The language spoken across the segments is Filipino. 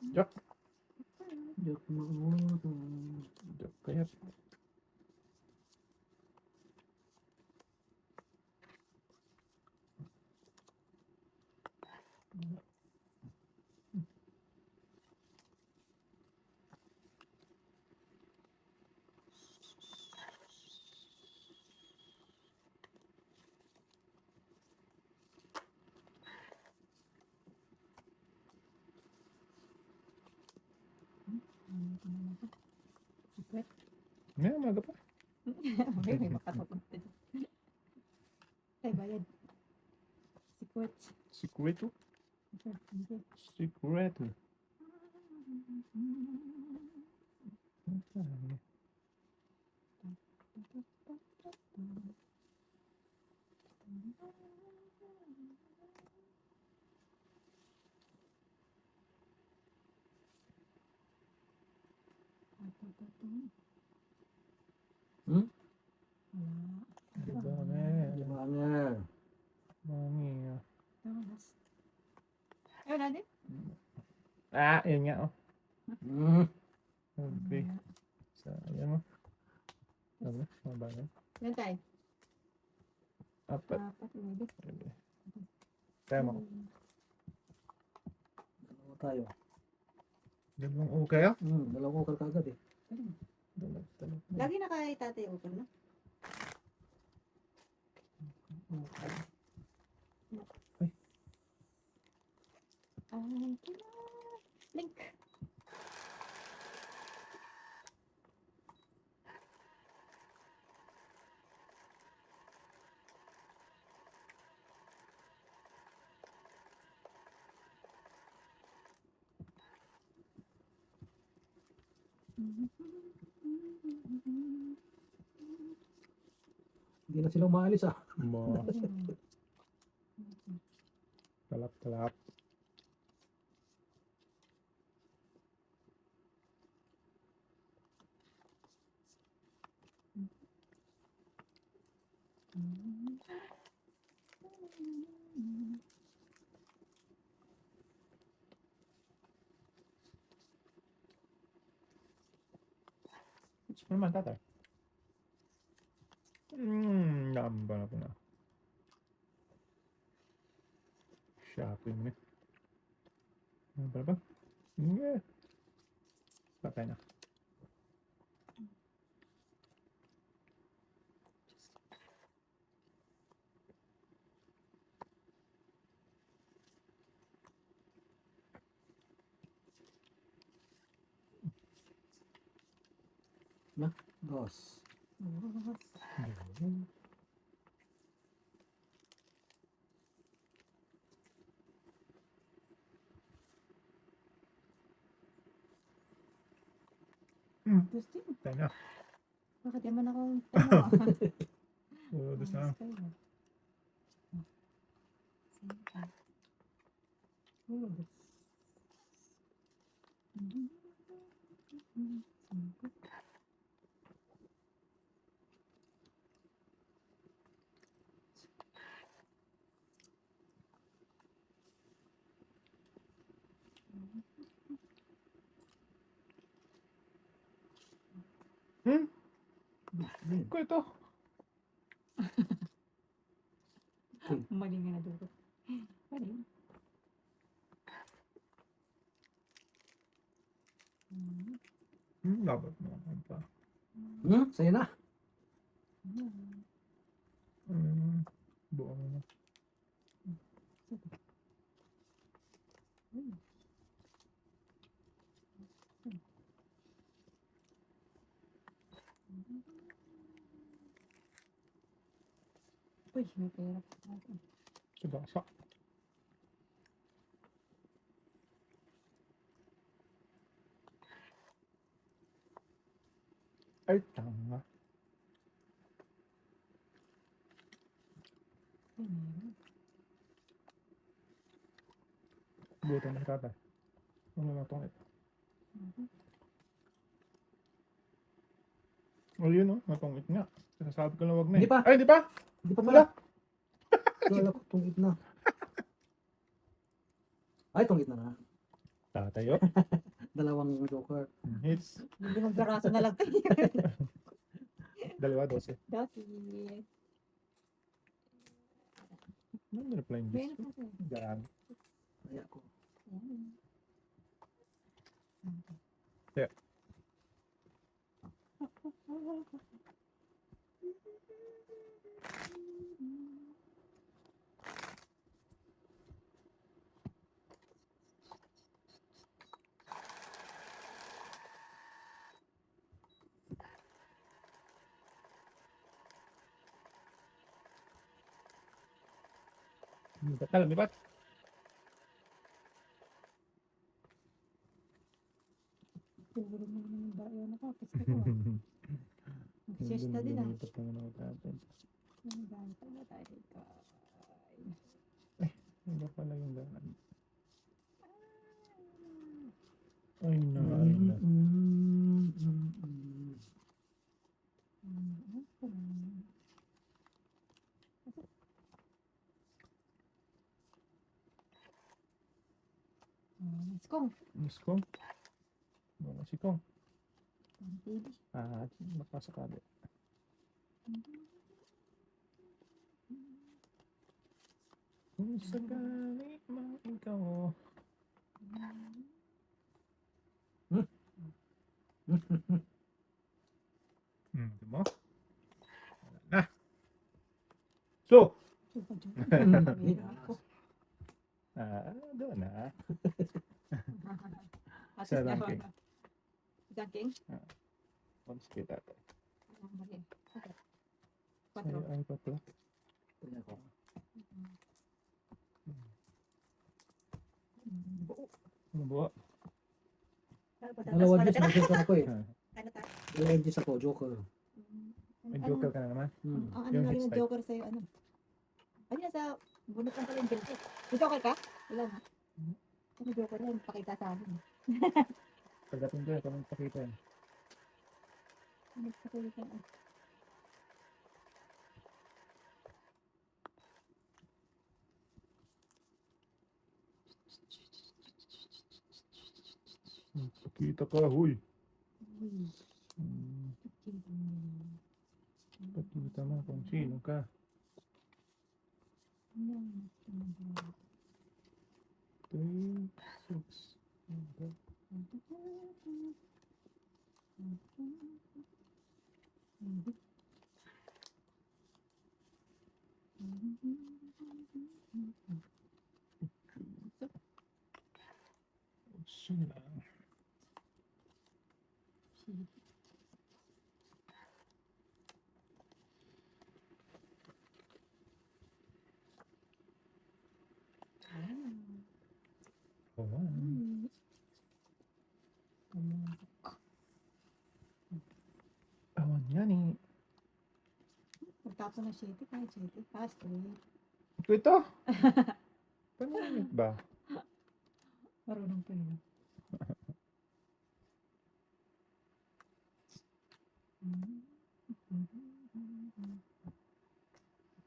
Joke. Joke mo. Joke kaya. May umaga pa. May makatapag pa dyan. Ay, bayad. Secret. Sikreto. Hindi. Sikreto. Hmm? Diba nga? Gimana? Mami. Ayun natin. Ah, yun nga oh. Hmm. Okay. So, ayan mo. Ano? Maba na. Yan tayo. Apat. Apat. Maybe. Okay. Kaya mo. Dalawa tayo. Dalawang okay ah? Dalawang ukal kagad eh. Dalawang. Lagi na kay tatay ukol na. Ay, link. Hindi na sila umaalis ah. Mo. Talap. Gusto naman tatay. Namba na po na. Shopping na. Ano ba ba? Yeah. Patay na. Dos. Gusto. Patay na. Bakit naman ako ano? Dos na. Ko ito. Mali nga na dugo. Mali. Dapat mo. Pa. Sa'yo na. Buo mo na. Uy, may pera. Subasa. Ay, tanga. Buto ng tatay. Ano na itong ito? O yun o, natungit nga. Sinasabi ko na wag na eh. Hindi pa. Ay, di pa? Hindi pa pala. Wala ko tungit na. Ay, tungit na na. Tatayo. Dalawang joker. Hits. Hindi mong baraso na lang tayo. Dalawa, 12. Dati. Ano na pala yung Meron disco? pa siya. Gaan. Kaya ko. Ayan. Yeah. Lipat na, lumipat. Siguro mo naman yung bayo na pa. Kasi ko. Mag-siesta din ah. Lumipat naman ako natin. Ang dami pala tayo dito. Ano pala yung daan? Ay na, ay na. Let's go. Miss ko. Wala si Kong. Baby. Makasakali. Kung sakali mang ikaw. Di mo? Wala na. So! Doon na. Sa ranking. Ranking? Once kita tayo. Okay. Ay, Quatro. ay, patla. Kaya ko. Ano ba? Dalawa edges na joker ako eh. Ano ta? Dalawa edges ako, joker. May joker ka na naman. Ano Yung na rin hits yung type. joker sa'yo? Ano? Ano na sa bunot lang pala yung joker? May joker ka? Wala na. Ano joker na? Pakita sa akin. Pagdating ko, ito nang pakita yan. Ano sa pakita? Pakita ka, huy. Uy. Pakita mo kung sino ka. Three, six. Okay. Sino lang? Oh, awan yan eh. Pagtapos na shitty, kahit shitty. Fast, eh. Ito ito? Panamit ba? Marunong pa yun.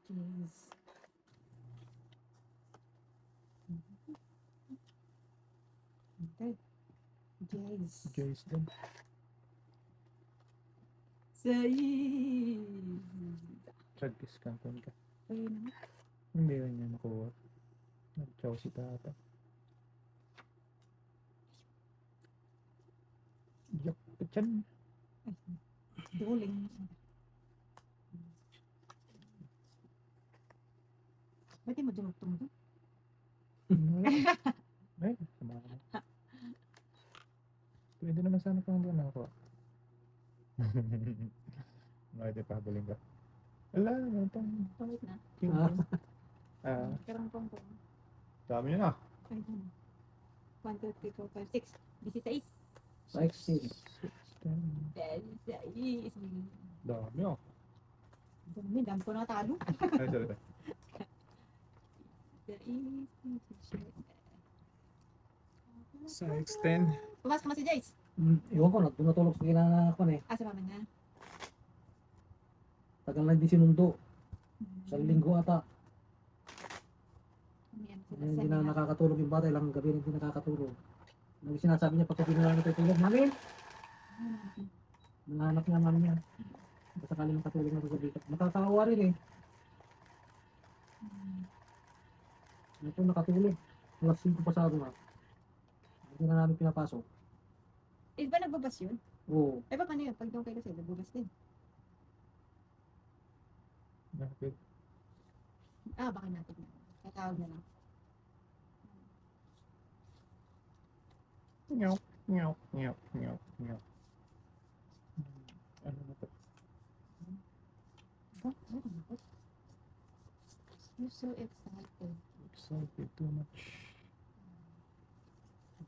Jeez. Okay. Jeez. Jace din. Jeez. Chag-discanton ka. Ayun na. Hindi rin niya nakuha. Nag-chow si tata. Yak ka dyan. Duling. Ba't di mo dinugtong doon? Ay, sama ka na. Pwede naman sana kung hindi na ako. Pwede pa habulin ka. Wala, ano pang Pawit na. king. Karang pong po. Dami yun ah. Ay, ano? 1, 2, 3, 4, 5, 6. 16. 16. 16. Dami oh. Dami ko natalo. Ay, sorry. Sa extend. Pumasok ka si Jace. Iwan ko, natulog sa kinana ko na eh. Sa mama niya. Tagal na hindi sinundo. Sa linggo ata. Ayan, sila Hindi sa na nila. nakakatulog yung bata. Ilang gabi na hindi nakakatulog. Lagi sinasabi niya pagka pinulang ito tulog namin. Nahanap niya namin yan. Basta kali makatulog na sa gabi. Nakakawa rin eh. Ito nakatulog. Alas 5 pasado na. Hindi na namin pinapasok. Eh, ba nagbabas yun? Oo. Eh, ba paano yun? Pag doon kayo kasi, nagbabas din. Bakit? Ah, baka natin na. Tatawag na lang. Nyok, nyok, nyok, nyok, nyok. Ano na to? Oh, oh, oh. You're so excited. Excited too much.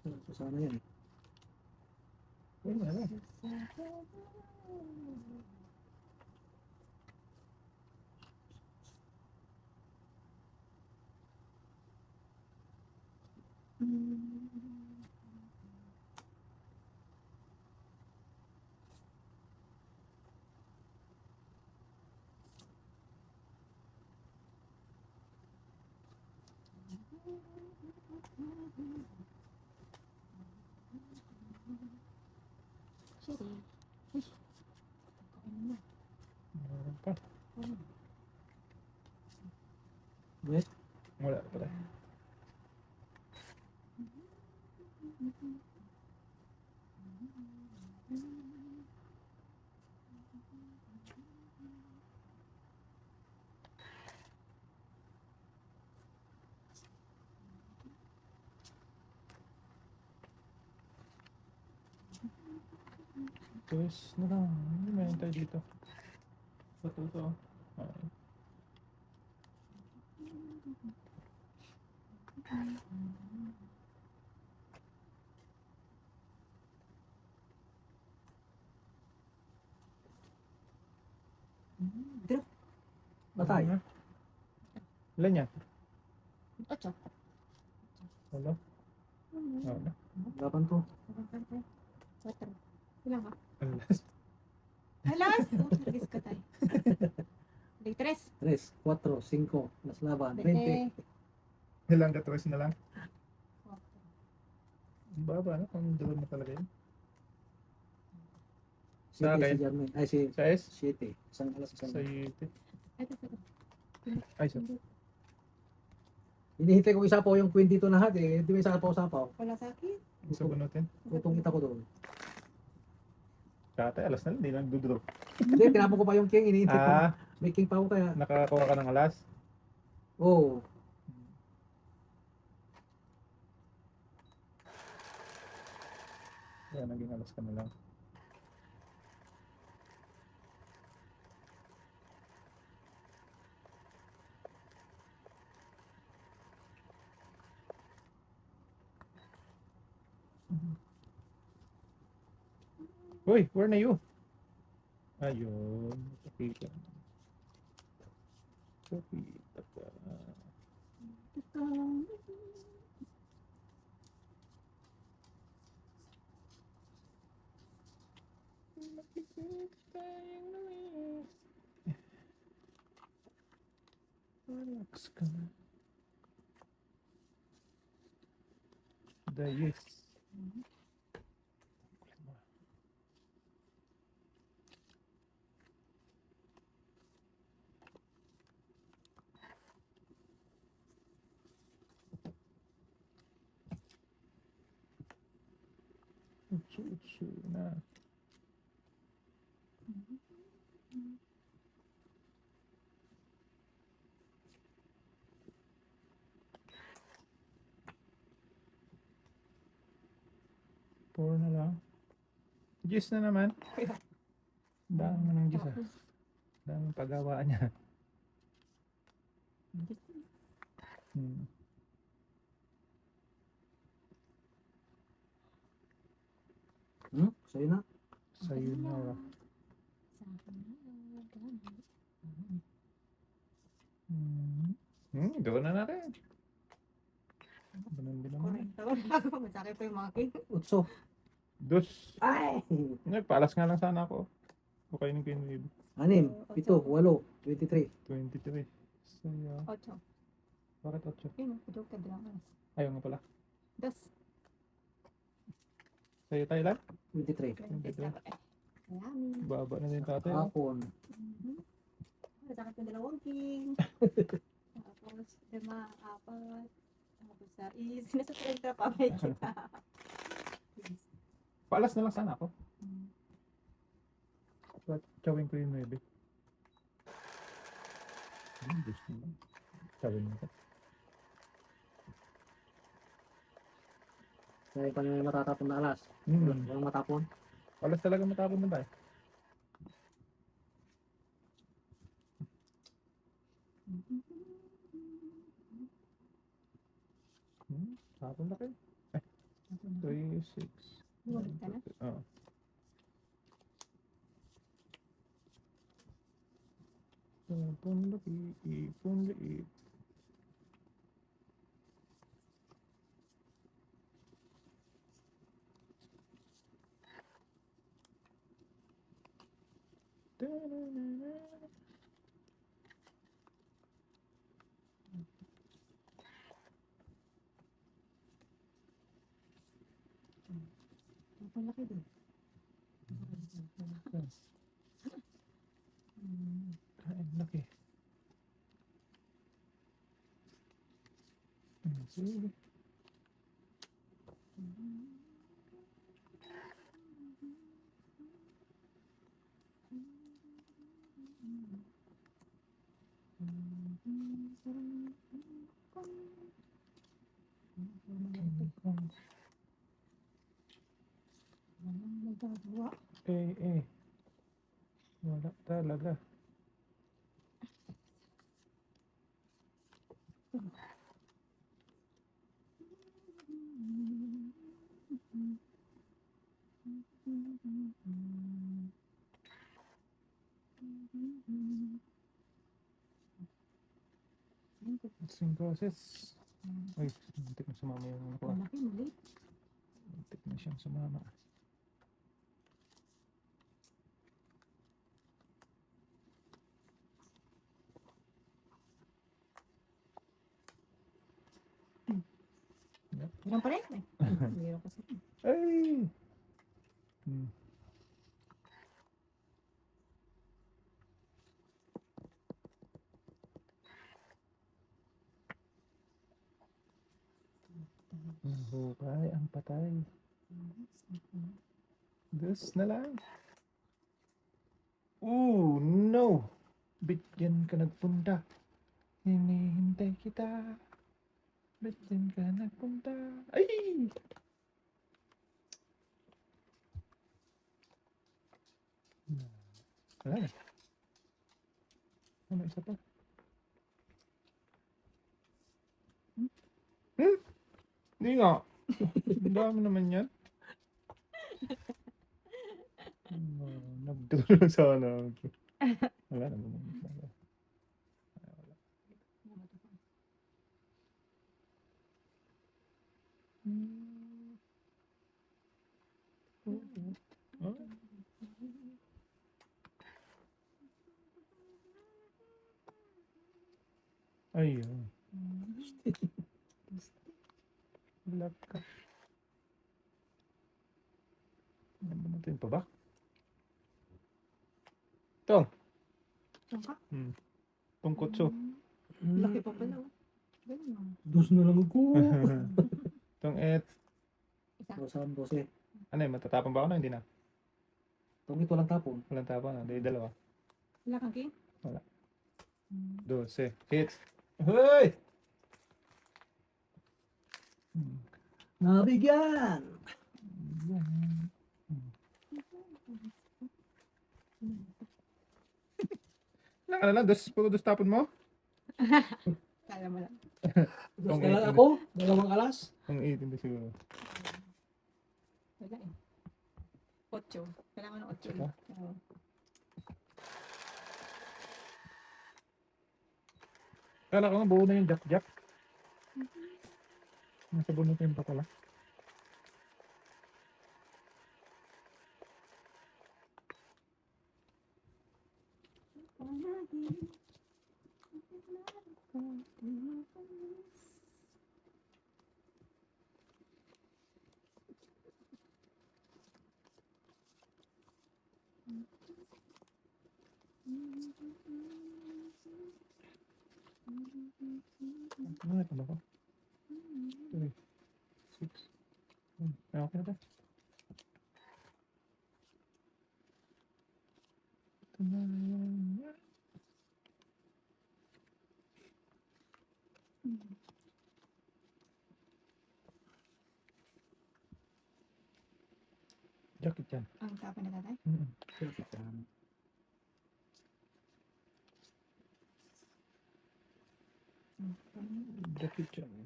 Ito sana yan eh. Ayun na lang. Shitty. Uy. Ano na? Meron pa. Ano? Wait. Wala pala. Tapos na lang. Hindi meron tayo dito. Ito, ito. Okay. Drop. Patay. Ano na? Ilan yan? 8. Wala? Wala. Laban to. 4. Ilan ka? Alas. Alas! Oh, nagis ka tayo. Day 3. 3, 4, 5. Las laban. 20. 20. Ilang katwas na lang? Ang baba, no? Kung dalawa na talaga yun. Sa akin? Si Jermaine. Ay, si Sa S? 7. Isang alas, isang Sa UT. Ito, ito. Ay, sa Hinihintay ko isa po yung 22 na hat eh. Hindi may sapaw-sapaw. Wala sa akin. Gusto bunutin. Tutong kita ko doon. Kata, alas na lang. Hindi lang dudrop. Hindi, tinapon ko pa yung king. Hinihintay ko. Ah, May king pa ako kaya. nakakakuha ka ng alas. Oo. Kaya naging alas ka na lang. Uy, where na you? Ayun, nakikita. Nakikita ka. Nakikita yung langit. Relax ka na. Dayes. Utsu na. Four na lang. Gis na naman. Dami na ng gis ah. Daming paggawaan niya. Hmm. Sa'yo na. Sa'yo na. Gawin na natin. Ganun din naman. Tawag ako. Masakit pa yung mga king. Utso. Dos. Ay! Nagpalas nga lang sana ako. Okay nung kinilib. 6, 7, 8, 23. 23. Sa'yo. 8. Bakit 8? Yun, joke ka dramas. Ayaw nga pala. 2. Sa'yo tayo lang? 23. 20 lang. Marami. Baba na din tatay. oh. Hapon. Mhm. Sakit ng dalawang king. Tapos, 5, 4. Tapos, 6. Nasa 30 pa may kita. Paalas na lang sana ako. Mm. Chawin ko yung 9. Gusto mo. Chawin mo ko. Kaya pa na matatapon na alas. Hmm. Walang matapon. Paalas talaga matapon na tayo. Tapon na kayo. 3, 6. Bumalik ka na? Oo. Tapon laki, ipon liit. Ang laki din. Kain laki. Sige. Walang magagawa. Wala talaga. Same process. Uy, muntik na sumama yung ano ko. Malaki, maliit. Muntik na siyang sumama. Meron pa rin. Meron kasi. Ay! Hmm. Ang hukay, ang patay. Dus na lang. Ooh, no! Bigyan ka nagpunta. Hinihintay kita. Bigyan ka nagpunta. Ay! Wala na. Ano, isa pa? Hindi nga. Ang dami naman yan. Nagduro sana. Wala naman. Wala. Ayun. Laka. Ano natin pa ba? Tong. Tungka? Tungkotso. Laki pa pala. Oh. Ganun. Dus na lang ako. Tong et. Isa. Dosan, 12. Ano yun? Matatapon ba ako na? Hindi na. Itong ito lang tapon. Walang tapon. Hindi, dalawa. Wala kang king? Wala. 12. Hits. Hoy! Nabigyan! Lang, ano lang? Puro dos tapon mo? Kala mo lang. Dus na lang ako. Dalawang alas. Ang 18 na siguro. Wala eh. 8. Kailangan ng 8. Ocho pa? Oo. Kala ko nga buo na yung jack-jack. Nasa bunot yung pa pala. Ano na ba ko? 3, 6. Okay na ba? Ito na yan. Jacket yan. Ang tapa na tatay. Bakit yan? Jacket yan.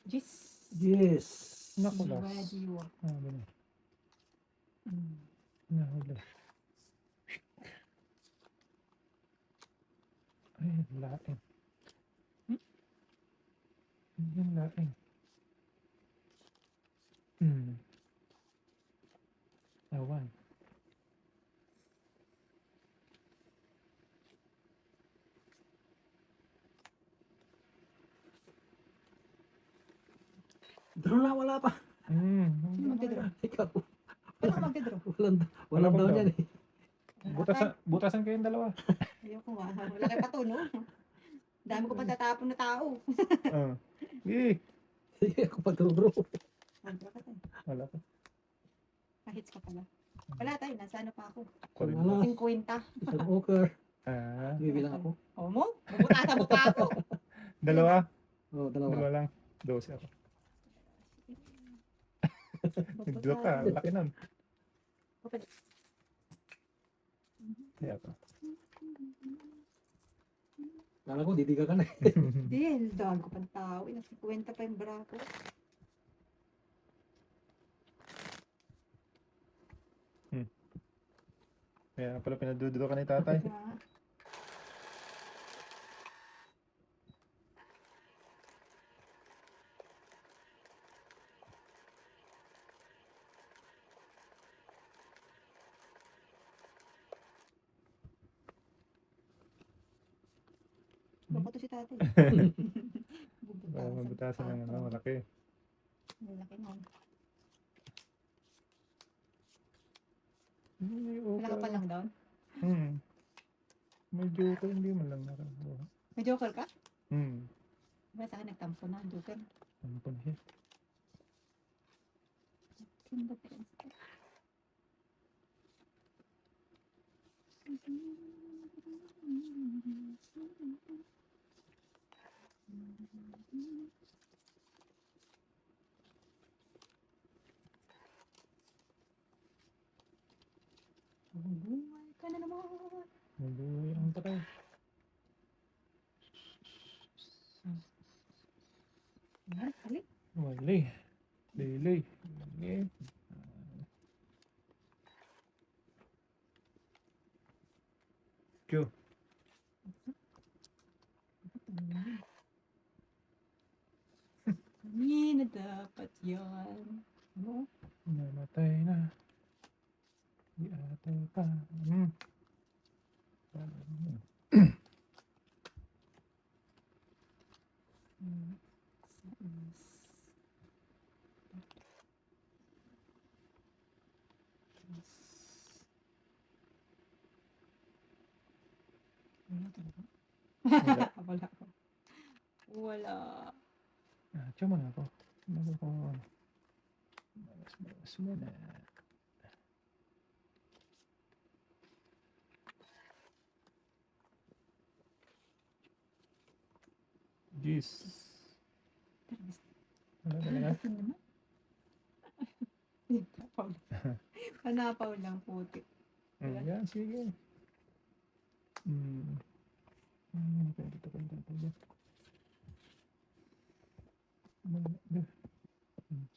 Yes. Yes. Nakulas. Radio. Ganun. Nahuli. Ay, laing. Yung laing. Awan. Draw na, wala pa. Sino magdodro? Ikaw. Ano magdodro? Walang daw daw. niyan eh. Butasan kayong dalawa. Ayoko nga. Wala kayo patuno. Dami ko patatapon na tao. Sige, ako paturo. Wala ka tayo. Wala pa. Kahits ka pala. Wala tayo. Nasa ano pa ako? Wala. 50. Isang okar. Ah, Bibilang ako. O mo? Bubutasan mo pa ako. dalawa. Oo, dalawa. Dalawa lang. 12 ako. Nag-joke ka. Laki nun. Kaya pa. Kala ko, didiga ka na eh. Dahil dahil ko pang tao. Nasa 50 pa yung bra ko. Kaya pala pinadududo ka ni tatay. Kaya, Loko to si tatay. Para mabutasan ng ano, malaki. Malaki na. Okay. Wala ka pa lang down? May joke, hindi man lang nakakuha. May joker ka? Ba sa akin nagtampo na ang joker? Ano pa niya? Sino ba tayo? Buhay ka na naman. Mabuhay ang patay. Yan, halik. Wali. Lili. Lili. Q. Hindi na dapat yan. Ano? Namatay na. Di ata pa. Wala talaga? Wala. Wala. Wala. Tiyo mo na ako. Ano ko? Bawas mo na. Jeez. Wala talaga. Bakit naman? Panapaw lang. Panapaw lang puti. Yan, sige. Pwede ito kanta tayo.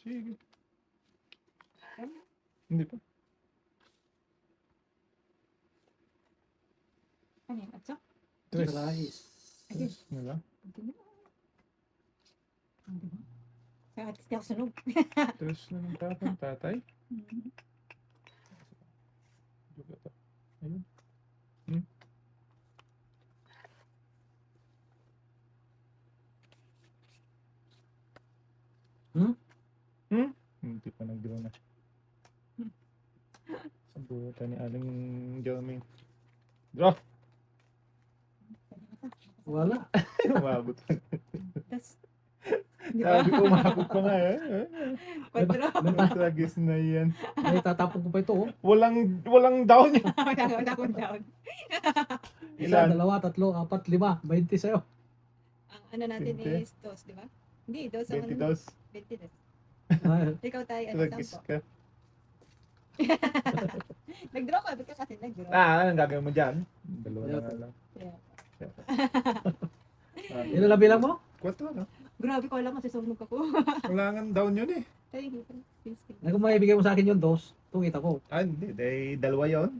Sige. Hindi pa. Ano yung atso? Tres. Rice. Tres na lang. Hindi na. Hindi ba? Kaya at least di ako sunog. Tres na ng tapon, tatay. Joke ito. Ayun. Puta ni Aling Jermaine. Draw! Wala. Umabot. Tas, di ba? Sabi ko, umabot pa nga eh. Quadro. Tragis na yan. Ay, tatapon ko pa ito, oh. Walang down yan. Wala akong down. Isa, Ilan? 2, 3, 4, 5. 20 sa'yo. Ang ano natin 20? is dos, di ba? Hindi, dos ang 20 ano. dos. 20 dos. Ay, Ikaw tayo, ano, Tragis 10. ka. Nag-draw ka, ba't ka kasi nag-draw? Anong gagawin mo dyan? Dalawa na nga lang. Yeah. yun na lang bilang mo? 4 no? Grabe ko alam, masusunog ako. Wala nga down yun eh. Thank you. Please, Ay, kung maibigay mo sa akin yung 2, tungit ako. Ah, hindi. Dahil dalawa yun.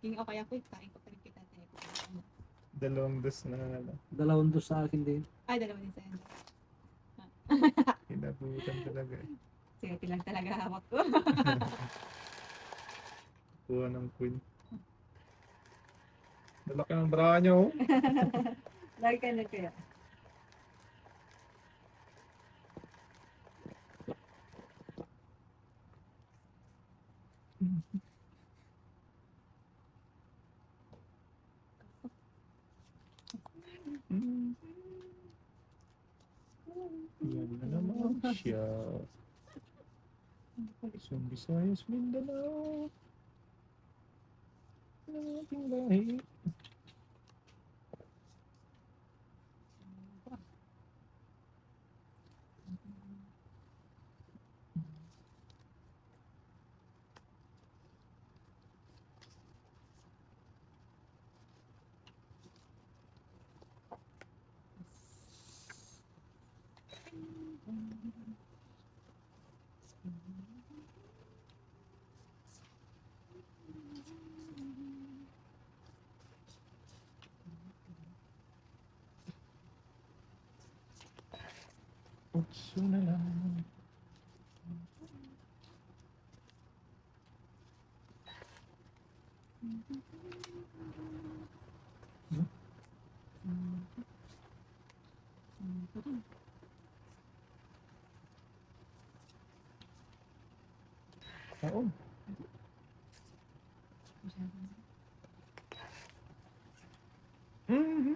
King ako kaya ko, kain ko pa rin kita. Tayo. Dalawang dos na nga lang. 2 sa akin din. Ay, dalawa din sa'yo. Hinabutan talaga eh. Sige, lang talaga hawak ko. Kuha ng queen. Lalaki ng bra niya oh. Lagi ka na kaya. Yan na naman siya. Luzon, Visayas, Mindanao. Ang ating lahi. Utso na lang. Oo. Mhm.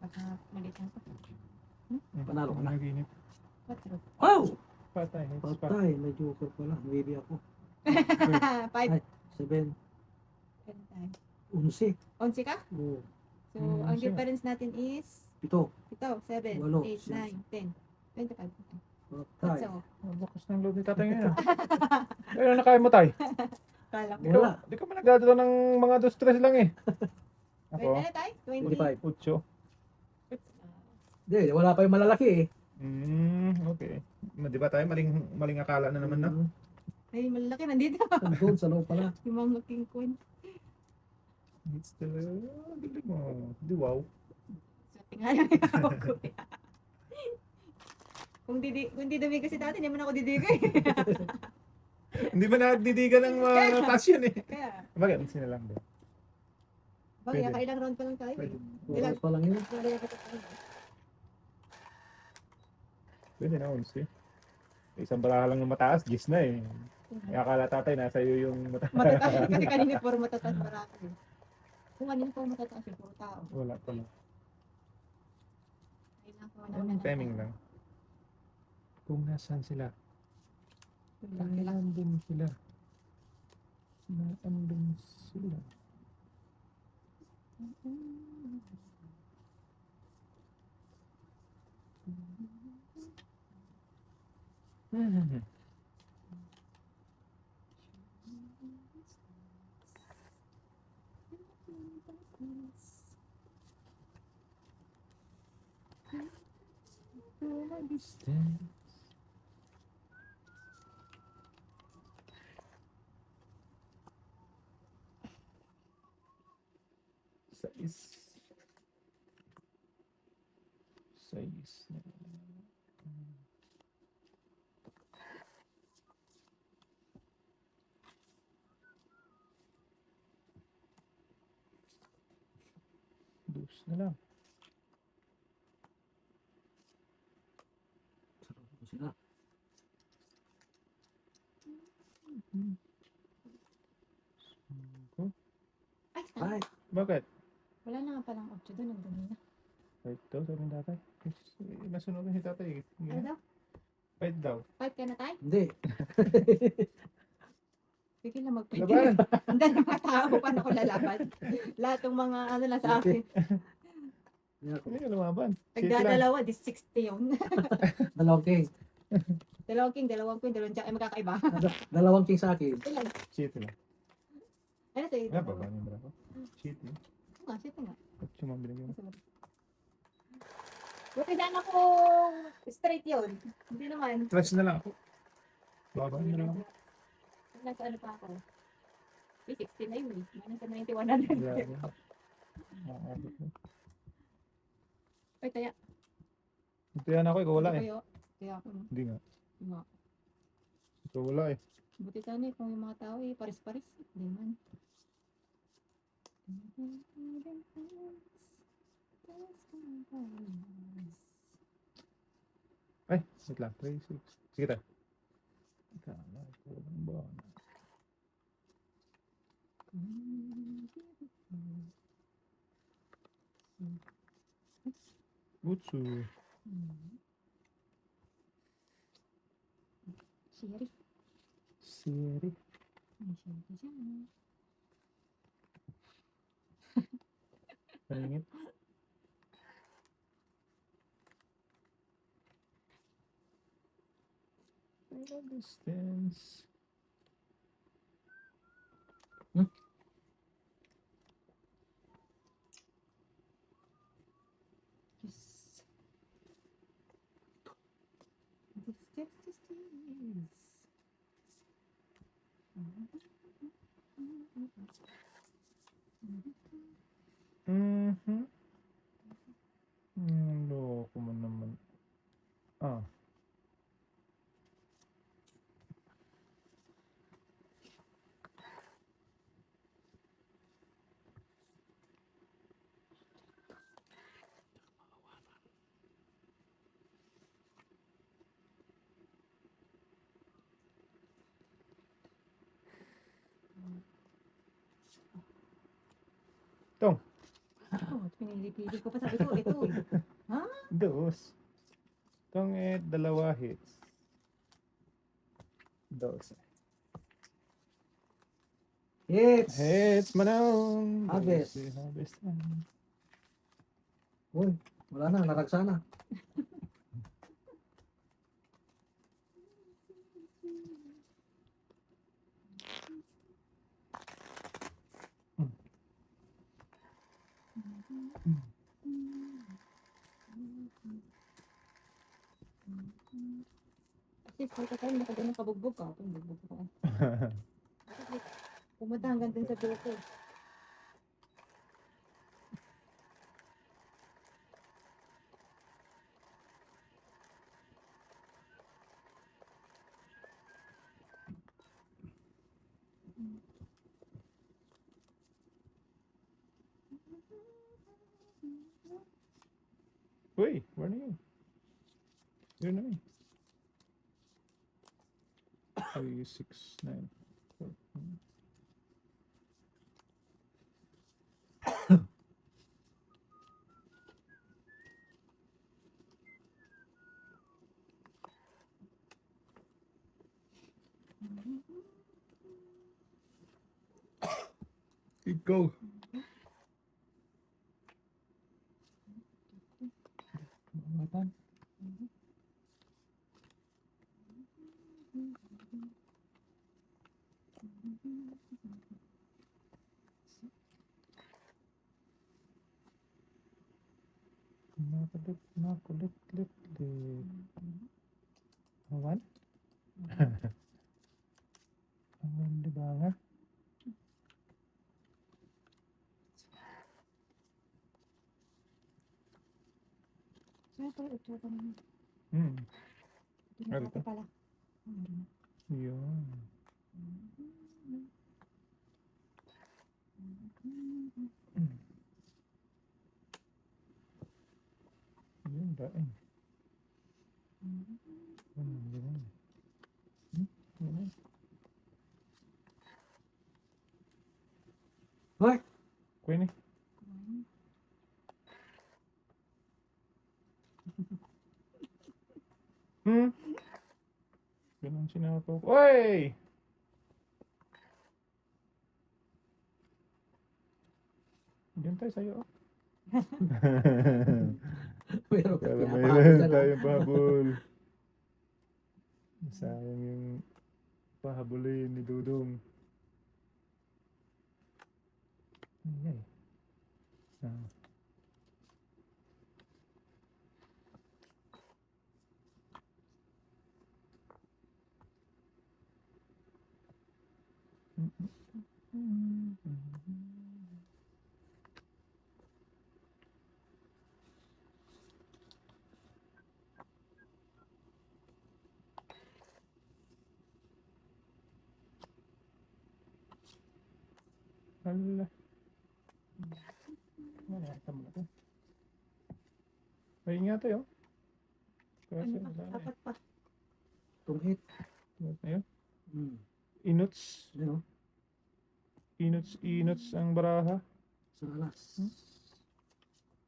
Baka maliit lang pa. Panalo ka na. Naginip. Quatro. Oh! Patay. Patay, may joker pala. Baby ako. 5. 7, Ano tayo? 11. 11 ka? Oh, So, Hmm, ang siya. difference natin is 7. 7, 7, Walo, 8, siya. 9, 10, 25. Patay. So, Ang lakas ng loob ni tatay ngayon. Ano na kaya mo tay? kala ko. Wala. Di ka man nagdadala ng mga 2-3 lang eh. Wait, Ako? ano tayo? 25. 8. Hindi, wala pa yung malalaki eh. Okay. Di ba tayo maling akala na naman na? Ay, malalaki nandito. Doon sa loob pala. Yung mga king queen. It's the... Galing mo. Di wow. So, tingnan yung hawak ko. Kung didami kasi dati, hindi man ako didigay. Hindi ba nagdidigan ng mga passion eh? Kaya, Bagay, sila lang din. bakit Pwede. kailang round pa lang tayo. Pwede. Oras pa lang yun. Wala yung katatangan. Pwede na, 11. Isang baraha lang ng mataas, gis na eh. Kaya akala tatay, nasa iyo yung mataas. Matataas. Kasi kanina puro matataas marami. Kung kanina puro matataas yung puro tao. Wala pala. Kailangan ko na Timing lang. Kung nasaan sila. Sila. Nandun sila. Nandun sila. Distance. Seis. Seis. Dus na lang. Ay, Ay, Bakit? wala na nga palang 8 doon. Ang dumi na. Wait daw, sabi ng tatay. Nasunog na si tatay. Ano daw? Wait daw. 5 ka na tayo? hindi. Sige na mag-5. Laban! Hindi na mga tao. Paano ko lalaban? Lahat ng mga ano lang sa akin. Hindi ako. Hindi ka lumaban. Shit lang. Nagdadalawa, di 60 yun. Dalawang king. Dalawang king, dalawang jack. Ay, magkakaiba. Dalawang king sa akin. Ilan? Shit lang. Ano sa'yo? Wala pa ba yung brako? Shit eh. Nga, shit nga. Ba't yung mga binigyan mo? Buti na ako straight yun. Hindi naman. Trash na lang ako. Baba na lang ako. Nasa ano pa ako. 60 na yun eh. Minus sa 91 na lang. Grabe. Nakakabot mo. Ay, kaya. Ito yan ako, ikaw wala eh. Kaya ako. Hindi nga. Nga. Ikaw wala eh. Buti sana eh, kung yung mga tao eh, paris-paris. Hindi man. Ay, wait lang. 3, 6. Sige tayo. Kala ko lang ba? Butsu. Sherry. Siri. May sherry dyan. Paringit. Distance. Yes. This. Mhm. Loko mo naman. Ah. Tong. Oh, pinili-pili ko pa sabi ko, ito eh. Dos. Tong dalawa hits. Dos. Hits! Hits manong. Harvest. Harvest. Uy, wala na, naragsa na. Kasi kahit tayo nakagano kabugbog ka, ito bugbog ko. Pumunta hanggang dun sa buko. Uy, where na yun? Yun na yun. 3, 6, 9, 4. Ikaw. Matan. Nakulit. Awan? Awan di ba nga? Saan pala ito pa naman? Hindi Ano na ito? pala. Yun. Yun, daing. Yun. Hoy! Queen eh. Ganun sinapaw. Oy! Diyan tayo sa'yo. Oh. Meron ka Kala may pinapahabol meron dyan, ah. tayong pahabol. Sayang yung pahabulin ni Dudong. Ay. Ah. Hala. Wala, tama na to. Ay nga tayo. Kasi Ano pa? wala eh. Apat pa. Tungkit. Ano tayo? Hmm. Inuts. Ano? Inuts ang baraha. Sa alas.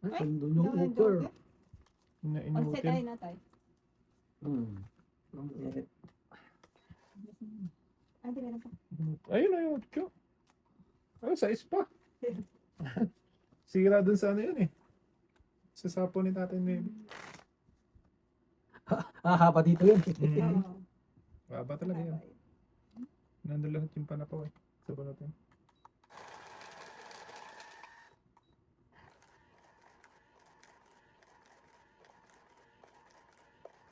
Ay, Ay, andun yung Dami upper. joke. Na Onset ay inutin. na tayo. Ang init. Ah, di meron pa. Ayun na yung 8. Oh, size pa. Sira dun sa ano yun eh. Sa sapo ni Tatay Nemi. Haba dito yun. Oo. Baba talaga yun. Nandun lahat yung panapaw eh. Sa balot yun.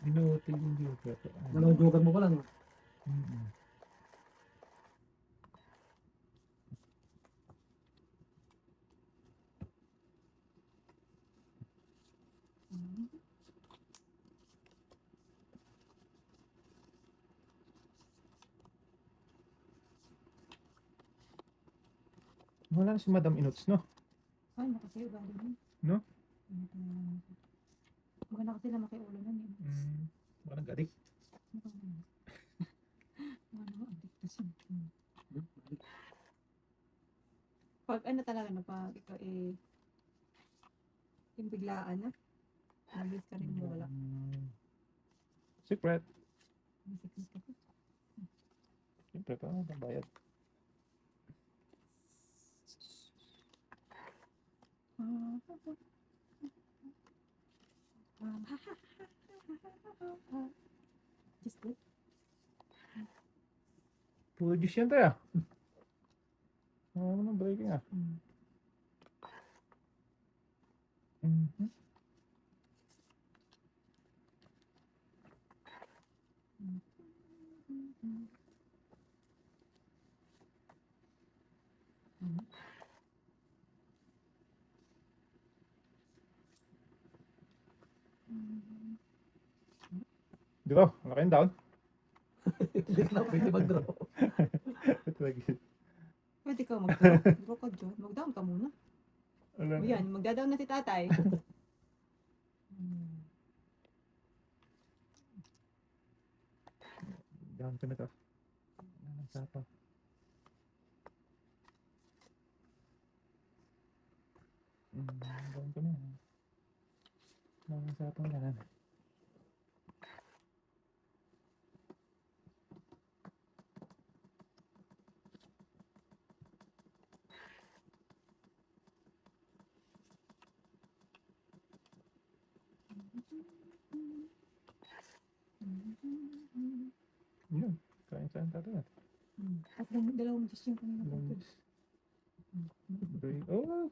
Inutil yung joker. Dalawang joker mo pa lang. Mm-mm. Wala na si Madam Inuts, no? Ay, nakasiyo galing yun. No? Maganda kasi naman kay ulo nun eh. Walang gadik. Ano, addictus yun. Pag ano talaga na pag ikaw eh, yung biglaan na, nabis ka rin wala. Secret. Masikis ka pa. Siyempre, paano ang bayad? Just wait. Puro juice yan tayo. Ano nang breaking ah. Mhm. Dito, laki down. Hindi na pwede mag-draw. Pwede ka mag-draw. Draw ka dyan. Mag-down ka muna. Alam. O yan, magda-down na si tatay. Down ka na to. Ang sapaw. Down ka na. Ang sapaw na lang. Yun. Kain-saan tayo natin. At dalawang dish yung kanina ko. Break. Oh!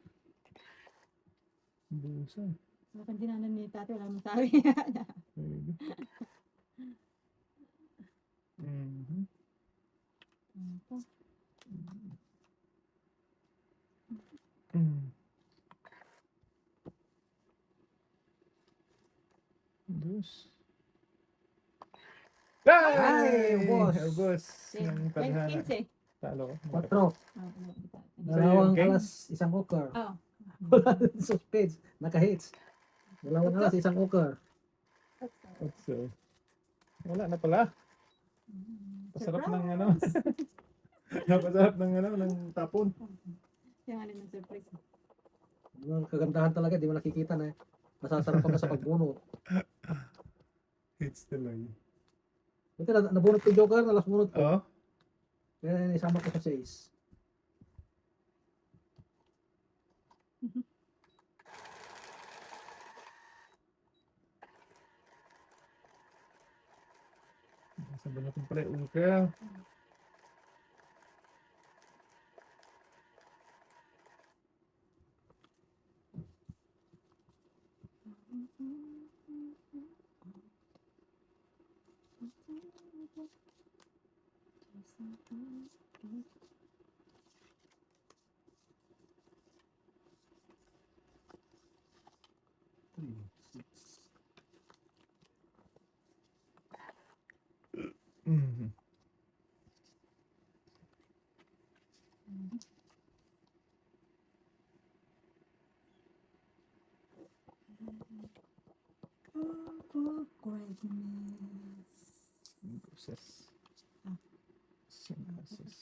Busa. Sa akin dinanan ni tatay, wala mong sabi. Pwede. Mhm. Mm. Dos. Ay, ubos. Ubos. Ng tadhana. 15. Talo ko. 4. Sa'yo, Dalawang King? alas, isang hooker. Oh. Wala din sa page. Naka-hits. Dalawang alas, isang hooker. So, wala na pala. Pasarap ng ano. Napasarap ng ano, ng tapon. Kaya nga ng surprise. Yung kagandahan talaga, di mo nakikita na. Masasarap ka pa sa pagbunot. It's tuloy. Buti nabunot ko yung Joker, nalas bunot ko. Oh? Kaya isama ko sa 6. Nasa ba natin pala yung unkel? Mhm. Goses. Ah. Singkasis.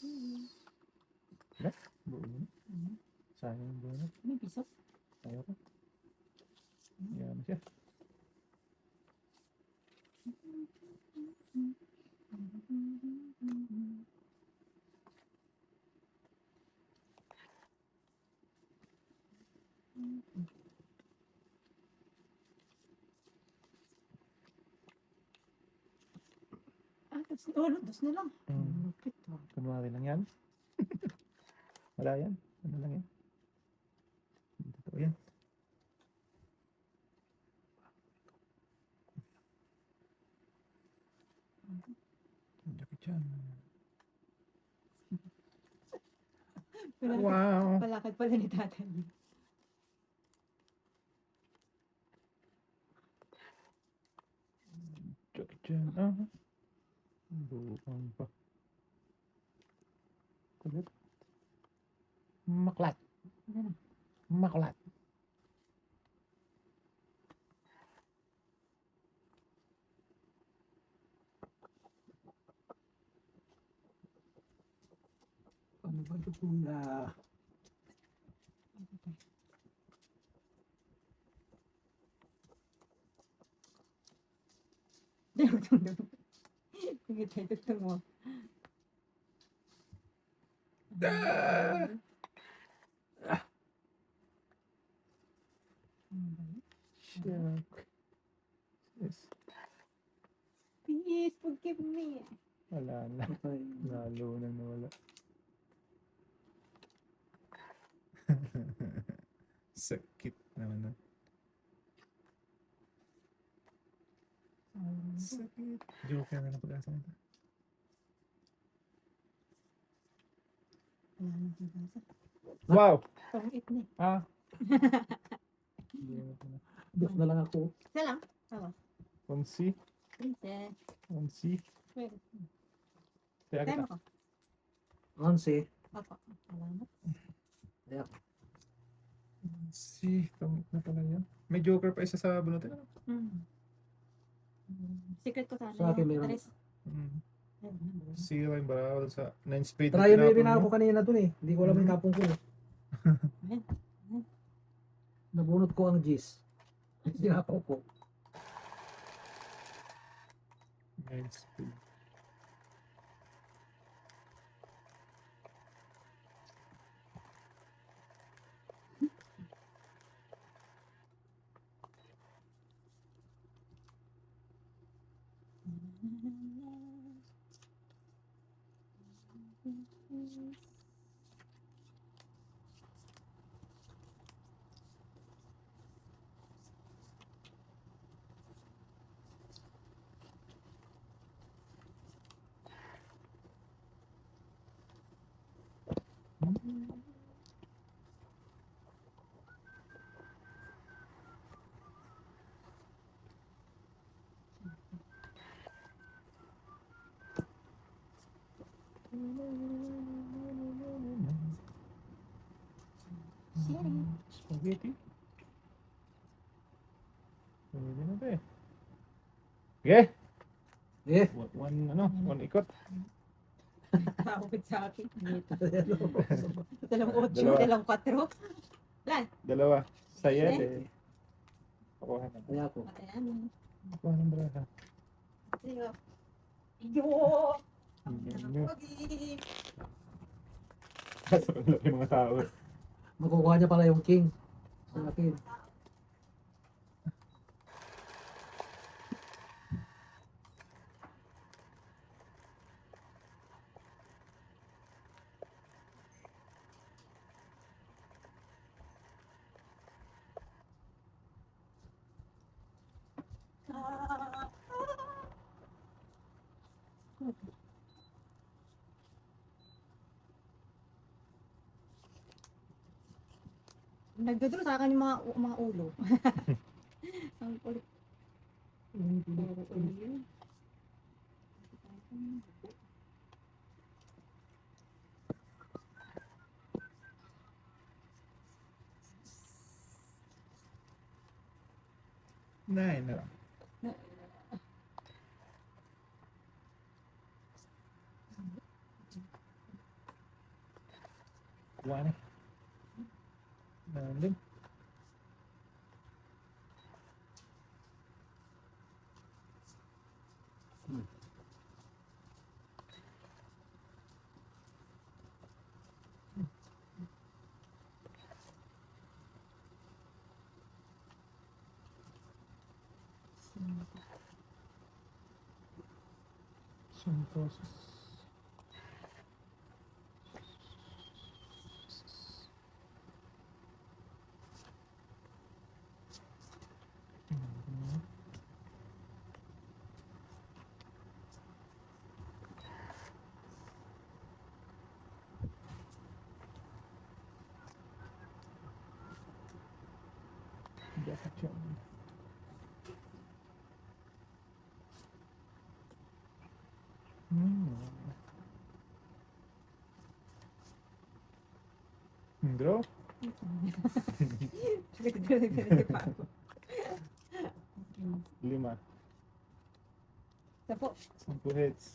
Wala? Buo mo na. Sayang yung buo na. May piso? Ayaw ko. Yan siya. Dos na lang. Lupit ah. Kunwari lang yan. Wala yan. Ano lang yan. Hindi totoo yan. Jackie Chan. Wow. Palakad pala ni tatay. Jackie Chan. Ah. Bukan pa. Kulit. Maklat. Ano? Maklat. Ano ba ito pula? Sige tayo, tugtog mo. Ah! Ano ba yun? Shuck. Yes. Please, forgive me. Wala na. Lalo nang nawala. Sakit naman na. Sakit. Joker na ng pag-asa nito. Wala nang pag-asa. Wow! Pang-it na eh. Ah! Hindi na ito na. Dos na lang ako. Isa lang. Tawa. Onsi. Princess. Onsi. Wait. Kaya Time kita. ako. 11. Opo. Salamat. Onsi. Pangit na pala yan. May Joker pa isa sa bunutin. Ano? Secret ko sana. Sa akin yung meron. Tres. Mm. Ay, ano ba yun? Zero yung baraw sa 9 spade. Try mo tinapon yung rinako mo. kanina dun eh. Hindi ko alam yung Mhm. kapong ko. Ayan. Nabunot ko ang G's. Sinapaw ko. 9 spade. Sherry. Spaghetti. Pwede na ba eh. Okay. Eh, One ikot. Nakakapit sa akin. Ano? Dalawang 8, Dalawa. dalawang 4. Lan, Dalawa. Saya eh. Kukuha na. Kaya ako. ayan. Kukuha ng baraha. Iyo. Iyo! Yun. Pogi! Kaso ang laki mga tao. Makukuha niya pala yung king. Sa akin. Ah, Nagdodro sa akin yung mga ulo. Ang kulit. Puro ulo yun. Nine na lang. Kuha na. Nandun. Some process. Dapat yun. Draw? Nagdodro pa ako. 5. Sapo. 10 hits.